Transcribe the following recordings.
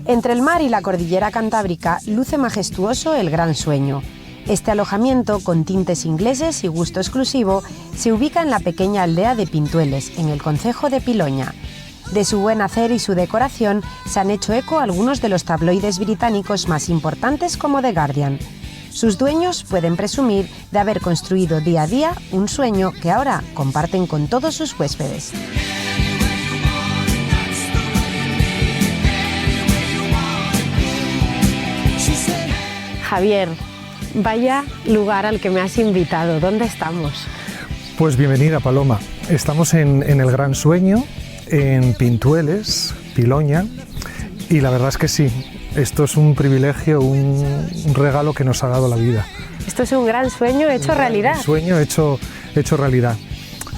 Entre el mar y la cordillera cantábrica luce majestuoso el Gran Sueño. Este alojamiento, con tintes ingleses y gusto exclusivo, se ubica en la pequeña aldea de Pintueles, en el concejo de Piloña. De su buen hacer y su decoración se han hecho eco algunos de los tabloides británicos más importantes como The Guardian. Sus dueños pueden presumir de haber construido día a día un sueño que ahora comparten con todos sus huéspedes. Javier, vaya lugar al que me has invitado. ¿Dónde estamos? Pues bienvenida, Paloma. Estamos en el Gran Sueño, en Pintueles, Piloña, y la verdad es que sí, esto es un privilegio, un regalo que nos ha dado la vida. Esto es un gran sueño hecho realidad. Un sueño hecho realidad,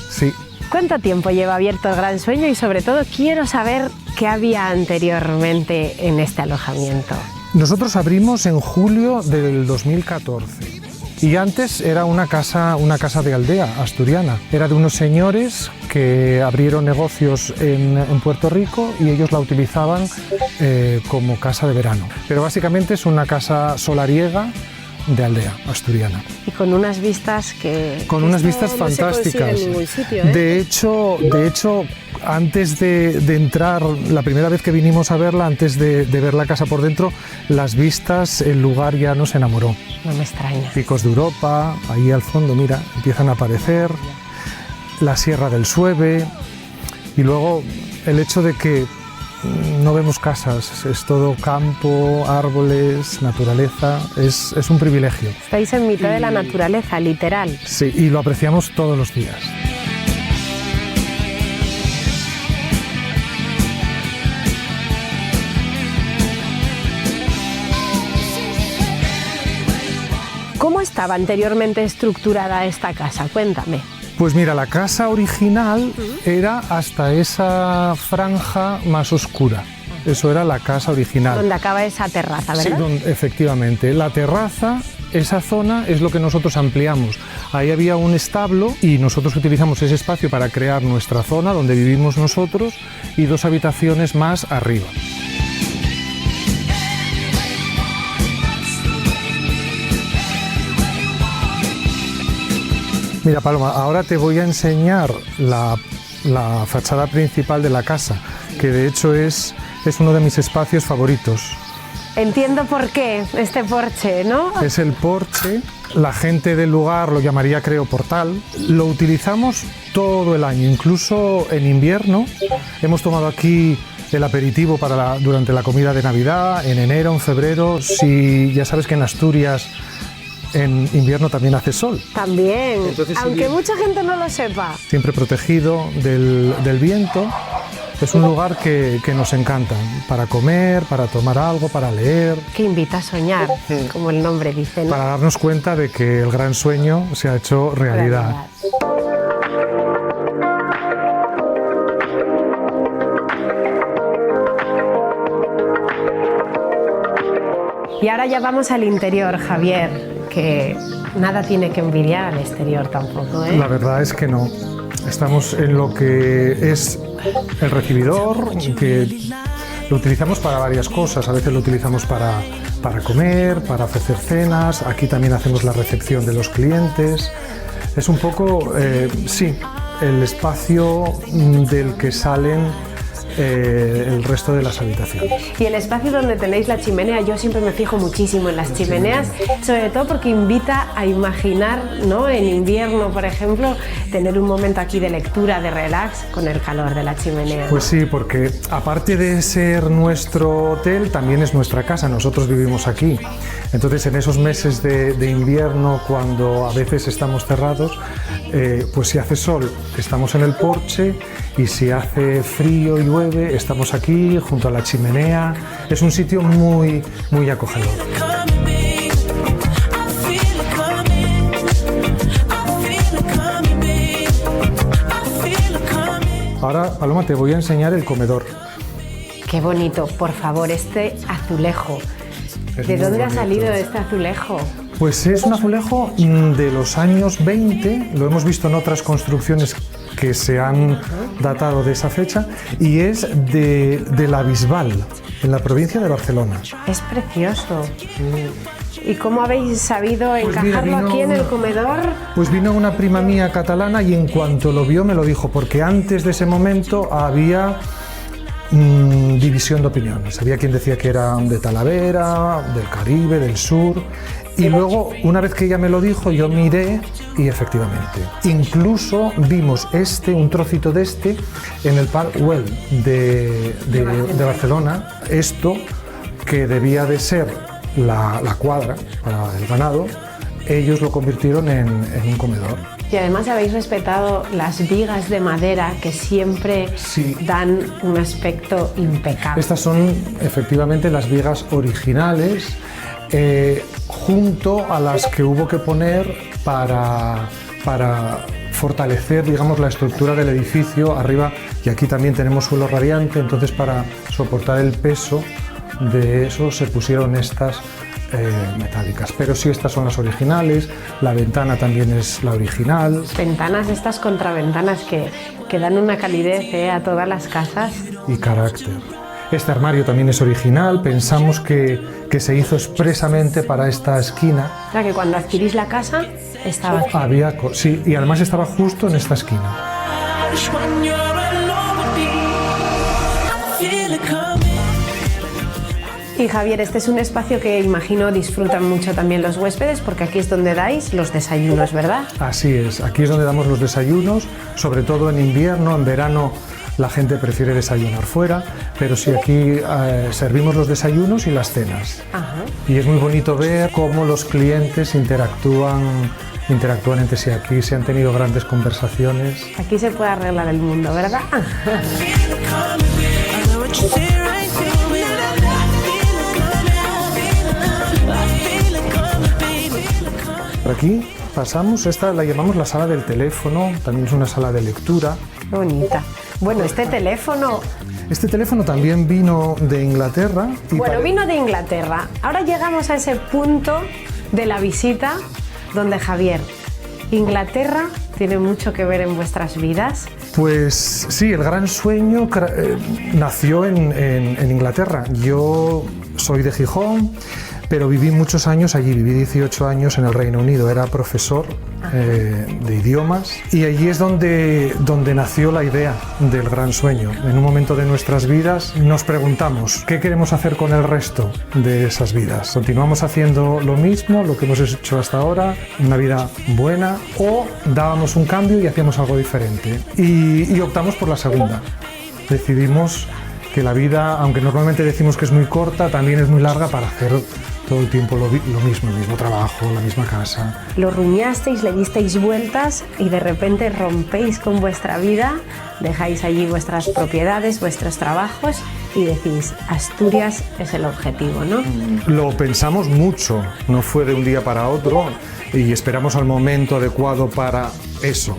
sí. ¿Cuánto tiempo lleva abierto el Gran Sueño? Y sobre todo quiero saber qué había anteriormente en este alojamiento. Nosotros abrimos en julio del 2014. Y antes era una casa de aldea asturiana. Era de unos señores que abrieron negocios en Puerto Rico y ellos la utilizaban como casa de verano. Pero básicamente es una casa solariega de aldea asturiana. Y con unas vistas que... Con unas vistas fantásticas. No se consigue en ningún sitio, ¿eh? De hecho, antes de entrar, la primera vez que vinimos a verla, antes de ver la casa por dentro, las vistas, el lugar ya nos enamoró. No me extraña. Picos de Europa, ahí al fondo, mira, empiezan a aparecer, la Sierra del Sueve, y luego el hecho de que no vemos casas, es todo campo, árboles, naturaleza, es un privilegio. Estáis en mitad de la naturaleza, literal. Sí, y lo apreciamos todos los días. ¿Cómo estaba anteriormente estructurada esta casa? Cuéntame. Pues mira, la casa original era hasta esa franja más oscura. Eso era la casa original. Donde acaba esa terraza, ¿verdad? Sí, efectivamente. La terraza, esa zona es lo que nosotros ampliamos. Ahí había un establo y nosotros utilizamos ese espacio para crear nuestra zona donde vivimos nosotros y 2 habitaciones más arriba. Mira, Paloma, ahora te voy a enseñar la fachada principal de la casa, que de hecho es uno de mis espacios favoritos. Entiendo por qué, este porche, ¿no? Es el porche, la gente del lugar lo llamaría, creo, portal. Lo utilizamos todo el año, incluso en invierno. Hemos tomado aquí el aperitivo durante la comida de Navidad, en enero, en febrero. Si ya sabes que en Asturias en invierno también hace sol. También, entonces, aunque mucha gente no lo sepa. Siempre protegido del viento. Es un lugar que nos encanta, para comer, para tomar algo, para leer. Que invita a soñar, como el nombre dice, ¿no? Para darnos cuenta de que el gran sueño se ha hecho realidad. Y ahora ya vamos al interior, Javier, que nada tiene que envidiar al exterior tampoco, ¿eh? La verdad es que no. Estamos en lo que es el recibidor, que lo utilizamos para varias cosas. A veces lo utilizamos para comer, para ofrecer cenas. Aquí también hacemos la recepción de los clientes. Es un poco, sí, el espacio del que salen el resto de las habitaciones. Y el espacio donde tenéis la chimenea, yo siempre me fijo muchísimo en las chimeneas, sobre todo porque invita a imaginar, ¿no? En invierno, por ejemplo, tener un momento aquí de lectura, de relax, con el calor de la chimenea. Pues sí, porque aparte de ser nuestro hotel, también es nuestra casa, nosotros vivimos aquí. Entonces, en esos meses de invierno, cuando a veces estamos cerrados, pues si hace sol, estamos en el porche, y si hace frío y llueve, estamos aquí junto a la chimenea. Es un sitio muy, muy acogedor. Ahora, Paloma, te voy a enseñar el comedor. Qué bonito, por favor, este azulejo. ¿De dónde ha salido este azulejo? Pues es un azulejo de los años 20, lo hemos visto en otras construcciones que se han datado de esa fecha, y es de la Bisbal. en la provincia de Barcelona. Es precioso. ¿Y cómo habéis sabido encajarlo aquí en el comedor? Pues vino una prima mía catalana y en cuanto lo vio me lo dijo, porque antes de ese momento había división de opiniones. Había quien decía que era de Talavera, del Caribe, del sur. Y luego, una vez que ella me lo dijo, yo miré y efectivamente. Incluso vimos un trocito de en el Parc Güell de Barcelona. Esto, que debía de ser la cuadra para el ganado, ellos lo convirtieron en un comedor. Y además habéis respetado las vigas de madera que siempre dan un aspecto impecable. Estas son efectivamente las vigas originales, junto a las que hubo que poner para fortalecer, digamos, la estructura del edificio arriba, y aquí también tenemos suelo radiante, entonces para soportar el peso de eso se pusieron estas metálicas, pero sí, estas son las originales. La ventana también es la original. Ventanas, estas contraventanas que dan una calidez a todas las casas. Y carácter. Este armario también es original, pensamos que se hizo expresamente para esta esquina. O sea, que cuando adquirís la casa estaba aquí. Sí, y además estaba justo en esta esquina. Y Javier, este es un espacio que imagino disfrutan mucho también los huéspedes, porque aquí es donde dais los desayunos, ¿verdad? Así es, aquí es donde damos los desayunos, sobre todo en invierno. En verano la gente prefiere desayunar fuera, pero sí, aquí servimos los desayunos y las cenas. Ajá. Y es muy bonito ver cómo los clientes interactúan entre sí. Aquí se han tenido grandes conversaciones. Aquí se puede arreglar el mundo, ¿verdad? Por aquí pasamos, esta la llamamos la sala del teléfono, también es una sala de lectura. Qué bonita. Bueno, este teléfono también vino de Inglaterra. Vino de Inglaterra. Ahora llegamos a ese punto de la visita donde, Javier, Inglaterra tiene mucho que ver en vuestras vidas. Pues sí, el gran sueño nació en Inglaterra. Yo soy de Gijón, pero viví muchos años allí, viví 18 años en el Reino Unido, era profesor de idiomas, y allí es donde nació la idea del gran sueño. En un momento de nuestras vidas nos preguntamos, ¿qué queremos hacer con el resto de esas vidas? ¿Continuamos haciendo lo mismo, lo que hemos hecho hasta ahora, una vida buena, o dábamos un cambio y hacíamos algo diferente? Y optamos por la segunda. Decidimos que la vida, aunque normalmente decimos que es muy corta, también es muy larga para hacer todo el tiempo lo mismo, el mismo trabajo, la misma casa. Lo rumiasteis, le disteis vueltas y de repente rompéis con vuestra vida, dejáis allí vuestras propiedades, vuestros trabajos y decís, Asturias es el objetivo, ¿no? Lo pensamos mucho, no fue de un día para otro, y esperamos al momento adecuado para eso.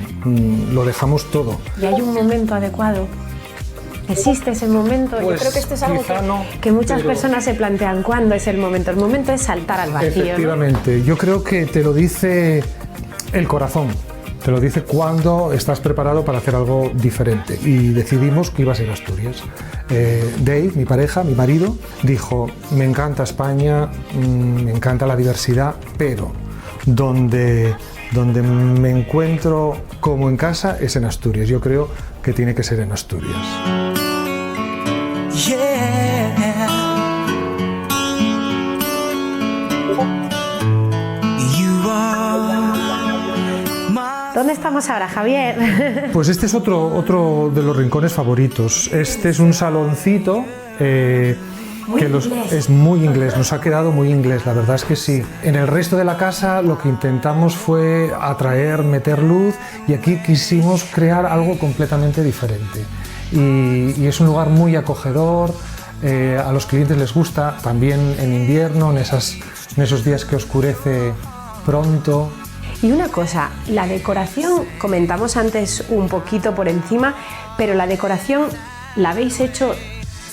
Lo dejamos todo. ¿Y hay un momento adecuado? ¿Existe ese momento? Pues, yo creo que esto es algo que muchas personas se plantean. ¿Cuándo es el momento? El momento es saltar al vacío. Efectivamente, ¿no? Yo creo que te lo dice el corazón, te lo dice cuando estás preparado para hacer algo diferente. Y decidimos que iba a ser Asturias. Dave, mi pareja, mi marido, dijo, me encanta España, me encanta la diversidad, pero donde me encuentro como en casa es en Asturias. Yo creo que tiene que ser en Asturias. ¿Dónde estamos ahora, Javier? Pues este es otro de los rincones favoritos. Este es un saloncito es muy inglés, nos ha quedado muy inglés, la verdad es que sí. En el resto de la casa lo que intentamos fue atraer, meter luz, y aquí quisimos crear algo completamente diferente. Y es un lugar muy acogedor, a los clientes les gusta, también en invierno, en esos días que oscurece pronto. Y una cosa, la decoración, comentamos antes un poquito por encima, pero la decoración la habéis hecho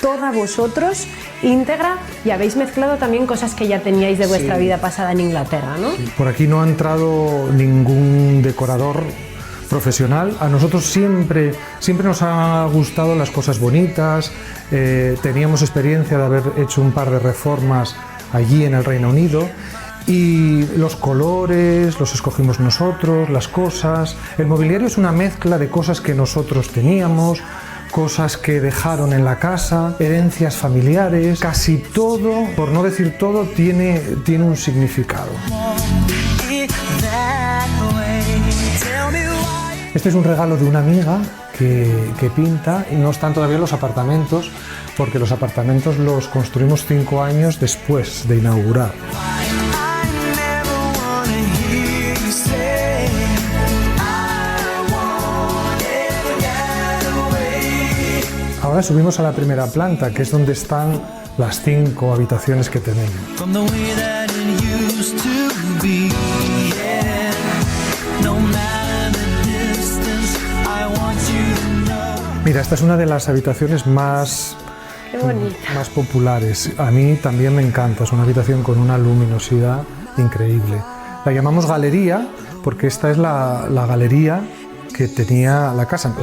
toda vosotros, íntegra, y habéis mezclado también cosas que ya teníais de vuestra vida pasada en Inglaterra, ¿no? Sí. Por aquí no ha entrado ningún decorador profesional. A nosotros siempre nos ha gustado las cosas bonitas, teníamos experiencia de haber hecho un par de reformas allí en el Reino Unido y los colores los escogimos nosotros, las cosas. El mobiliario es una mezcla de cosas que nosotros teníamos, cosas que dejaron en la casa, herencias familiares, casi todo, por no decir todo, tiene un significado. Este es un regalo de una amiga que pinta, y no están todavía los apartamentos, porque los apartamentos los construimos 5 años después de inaugurar. Ahora subimos a la primera planta, que es donde están las 5 habitaciones que tenemos. Mira, esta es una de las habitaciones más populares. A mí también me encanta, es una habitación con una luminosidad increíble. La llamamos galería porque esta es la galería que tenía la casa.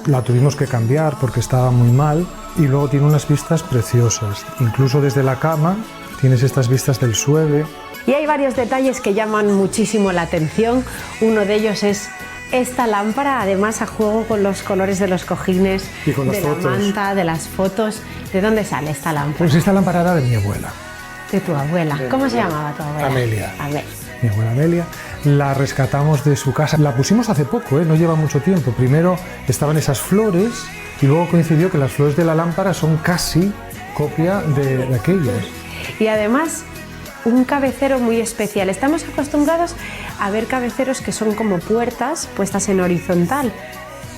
La tuvimos que cambiar porque estaba muy mal y luego tiene unas vistas preciosas. Incluso desde la cama tienes estas vistas del Sueve. Y hay varios detalles que llaman muchísimo la atención. Uno de ellos es esta lámpara, además a juego con los colores de los cojines, y con las fotos. La manta, de las fotos. ¿De dónde sale esta lámpara? Pues esta lámpara era de mi abuela. ¿De tu abuela? ¿Cómo se llamaba tu abuela? Amelia. Amelia. Mi abuela Amelia. La rescatamos de su casa. La pusimos hace poco, no lleva mucho tiempo. Primero estaban esas flores y luego coincidió que las flores de la lámpara son casi copia de aquellas. Y además un cabecero muy especial. Estamos acostumbrados a ver cabeceros que son como puertas puestas en horizontal,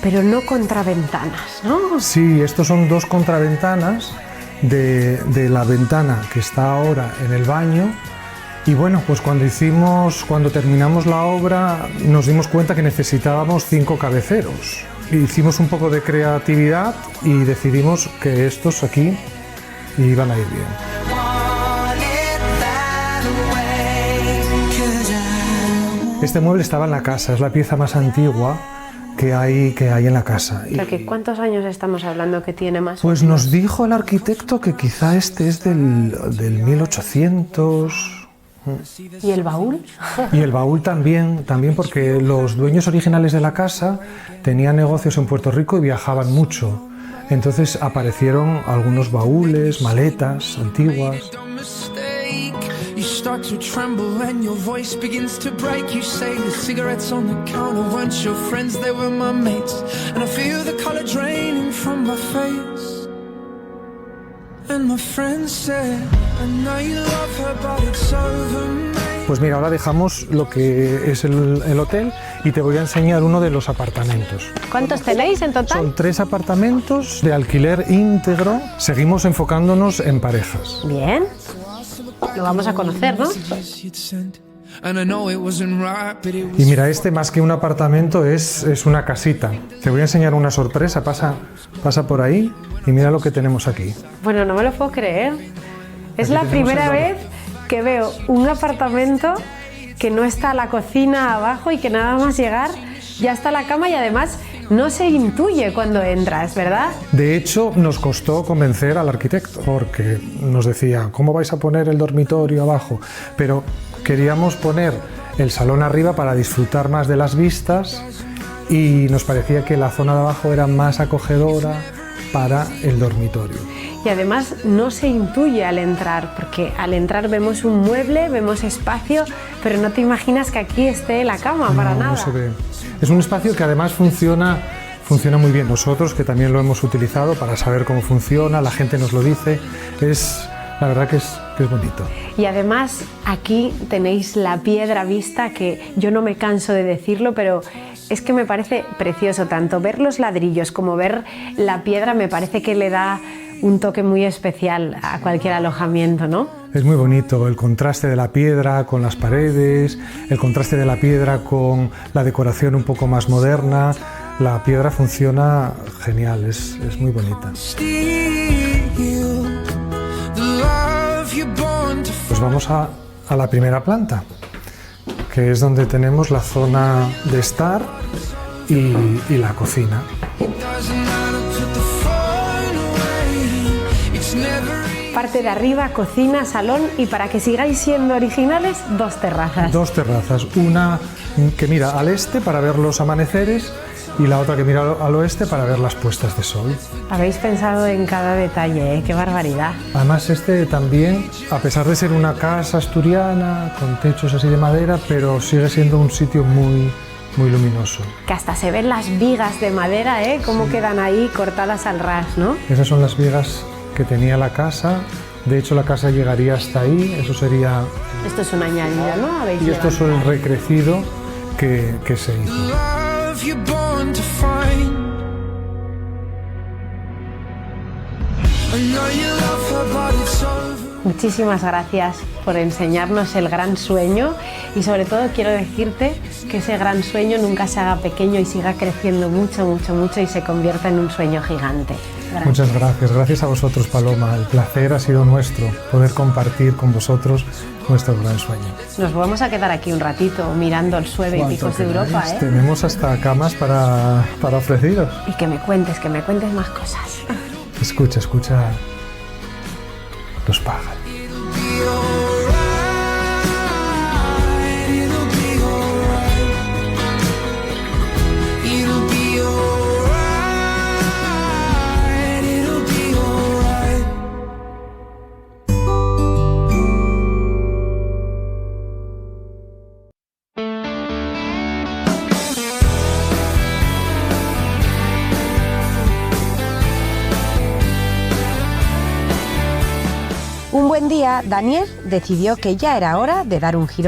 pero no contraventanas, ¿no? Sí, estos son 2 contraventanas de la ventana que está ahora en el baño. Y bueno, pues cuando terminamos la obra nos dimos cuenta que necesitábamos 5 cabeceros. Hicimos un poco de creatividad y decidimos que estos aquí iban a ir bien. Este mueble estaba en la casa, es la pieza más antigua que hay en la casa. ¿Cuántos años estamos hablando que tiene más? Pues nos dijo el arquitecto que quizá este es del 1800... ¿Y el baúl? Y el baúl también porque los dueños originales de la casa tenían negocios en Puerto Rico y viajaban mucho. Entonces aparecieron algunos baúles, maletas antiguas. Start to tremble and your voice begins to break. You say the cigarettes on the counter weren't your friends, they were my mates. And I feel the color draining from my face. And my friend said, I know you love her but it's over me. Pues mira, ahora dejamos lo que es el hotel y te voy a enseñar uno de los apartamentos. ¿Cuántos tenéis en total? Son 3 apartamentos de alquiler íntegro. Seguimos enfocándonos en parejas. Bien. Lo vamos a conocer, ¿no? Y mira, este más que un apartamento es una casita. Te voy a enseñar una sorpresa, pasa por ahí y mira lo que tenemos aquí. Bueno, no me lo puedo creer. Es la primera vez que veo un apartamento que no está la cocina abajo y que nada más llegar ya está la cama y además no se intuye cuando entras, ¿verdad? De hecho, nos costó convencer al arquitecto porque nos decía, ¿cómo vais a poner el dormitorio abajo? Pero queríamos poner el salón arriba para disfrutar más de las vistas y nos parecía que la zona de abajo era más acogedora para el dormitorio. Y además no se intuye al entrar, porque al entrar vemos un mueble, vemos espacio, pero no te imaginas que aquí esté la cama, para nada. No se ve. Es un espacio que además funciona muy bien. Nosotros, que también lo hemos utilizado para saber cómo funciona, la gente nos lo dice, la verdad que es bonito. Y además aquí tenéis la piedra vista, que yo no me canso de decirlo, pero es que me parece precioso, tanto ver los ladrillos como ver la piedra me parece que le da un toque muy especial a cualquier alojamiento, ¿no? Es muy bonito el contraste de la piedra con las paredes, el contraste de la piedra con la decoración un poco más moderna. La piedra funciona genial, es muy bonita. Pues vamos a la primera planta, que es donde tenemos la zona de estar y la cocina. Parte de arriba, cocina, salón y para que sigáis siendo originales, 2 terrazas. 2 terrazas, una que mira al este para ver los amaneceres y la otra que mira al oeste para ver las puestas de sol. Habéis pensado en cada detalle, ¿eh? ¡Qué barbaridad! Además también, a pesar de ser una casa asturiana con techos así de madera, pero sigue siendo un sitio muy luminoso. Que hasta se ven las vigas de madera, ¿eh? Cómo quedan ahí cortadas al ras, ¿no? Esas son las vigas que tenía la casa. De hecho, la casa llegaría hasta ahí. Eso sería... Esto es un añadido, ¿no? Y esto es el recrecido que se hizo. Muchísimas gracias por enseñarnos el gran sueño y sobre todo quiero decirte que ese gran sueño nunca se haga pequeño y siga creciendo mucho y se convierta en un sueño gigante. Gracias. Muchas gracias. Gracias a vosotros, Paloma. El placer ha sido nuestro poder compartir con vosotros nuestro gran sueño. Nos vamos a quedar aquí un ratito mirando el Sueve y Picos de Europa, ¿eh? Tenemos hasta camas para ofreceros. Y que me cuentes más cosas. Escucha los pájaros. Un buen día, Daniel decidió que ya era hora de dar un giro